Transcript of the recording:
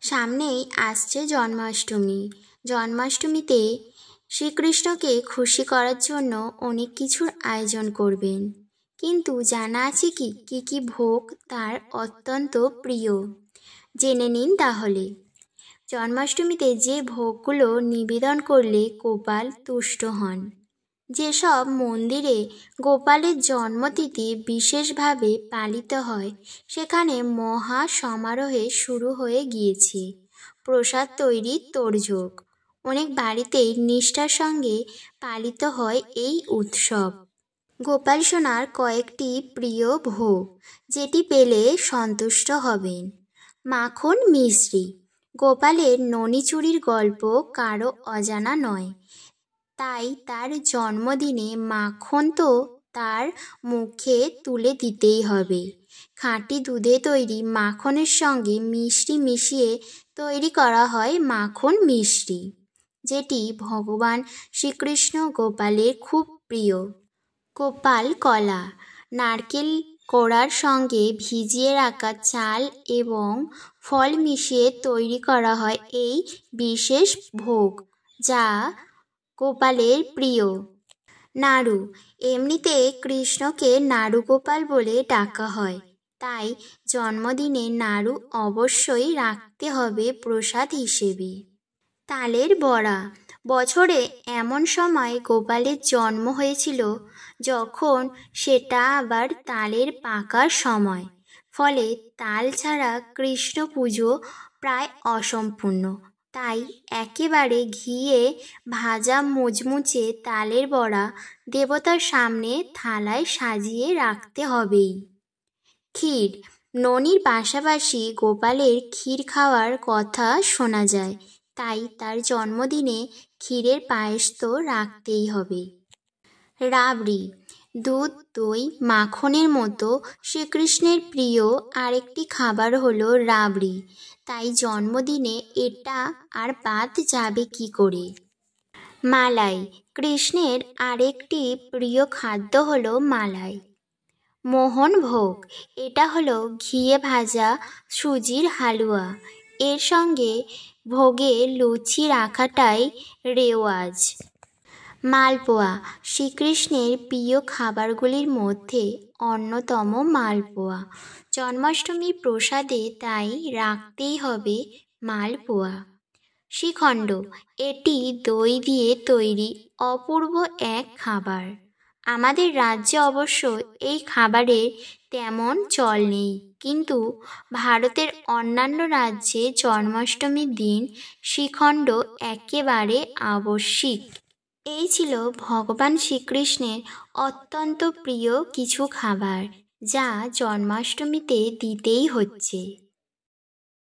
সামনেই আসছে জন্মাষ্টমী। জন্মাষ্টমীতে শ্রীকৃষ্ণকে খুশি করার জন্য অনেক কিছুর আয়োজন করবেন। কিন্তু জানা আছে কি কী কী ভোগ তার অত্যন্ত প্রিয়? জেনে নিন তাহলে। জন্মাষ্টমীতে যে ভোগগুলো নিবেদন করলে গোপাল তুষ্ট হন। যেসব মন্দিরে গোপালের জন্মতিথি বিশেষভাবে পালিত হয়, সেখানে মহা সমারোহে শুরু হয়ে গিয়েছে প্রসাদ তৈরির তোড়জোড়। অনেক বাড়িতেই নিষ্ঠার সঙ্গে পালিত হয় এই উৎসব। গোপাল সোনার কয়েকটি প্রিয় ভোগ, যেটি পেলে সন্তুষ্ট হবেন। মাখন মিশ্রি। গোপালের ননি চুরির গল্প কারো অজানা নয়, তাই তার জন্মদিনে মাখন তো তার মুখে তুলে দিতেই হবে। খাঁটি দুধে তৈরি মাখনের সঙ্গে মিষ্টি মিশিয়ে তৈরি করা হয় মাখন মিশ্রি, যেটি ভগবান শ্রীকৃষ্ণ গোপালের খুব প্রিয়। গোপাল কলা। নারকেল কোড়ার সঙ্গে ভিজিয়ে রাখা চাল এবং ফল মিশিয়ে তৈরি করা হয় এই বিশেষ ভোগ, যা গোপালের প্রিয়। নাড়ু। এমনিতে কৃষ্ণকে নাড়ু গোপাল বলে ডাকা হয়, তাই জন্মদিনে নাড়ু অবশ্যই রাখতে হবে প্রসাদ হিসেবে। তালের বড়া। বছরে এমন সময় গোপালের জন্ম হয়েছিল যখন সেটা আবার তালের পাকার সময়, ফলে তাল ছাড়া কৃষ্ণ পুজো প্রায় অসম্পূর্ণ। তাই একেবারে ঘিয়ে ভাজা মুচমুচে তালের বড়া দেবতার সামনে থালায় সাজিয়ে রাখতে হবেই। ক্ষীর। ননির পাশাপাশি গোপালের ক্ষীর খাওয়ার কথা শোনা যায়, তাই তার জন্মদিনে ক্ষীরের পায়েস তো রাখতেই হবে। রাবড়ি। দুধ, দই, মাখনের মতো শ্রীকৃষ্ণের প্রিয় আরেকটি খাবার হলো রাবড়ি, তাই জন্মদিনে এটা আর বাদ যাবে কি করে। মালাই। কৃষ্ণের আরেকটি প্রিয় খাদ্য হলো মালাই। মোহন ভোগ। এটা হলো ঘিয়ে ভাজা সুজির হালুয়া। এর সঙ্গে ভোগে লুচি রাখাটাই রেওয়াজ। মালপোয়া। শ্রীকৃষ্ণের প্রিয় খাবারগুলির মধ্যে অন্যতম মালপোয়া। জন্মাষ্টমীর প্রসাদে তাই রাখতেই হবে মালপোয়া। শ্রীখণ্ড। এটি দই দিয়ে তৈরি অপূর্ব এক খাবার। আমাদের রাজ্যে অবশ্য এই খাবারের তেমন চল নেই, কিন্তু ভারতের অন্যান্য রাজ্যে জন্মাষ্টমীর দিন শ্রীখণ্ড একেবারে আবশ্যিক। এই ছিল ভগবান শ্রীকৃষ্ণের অত্যন্ত প্রিয় কিছু খাবার, যা জন্মাষ্টমীতে দিতেই হচ্ছে।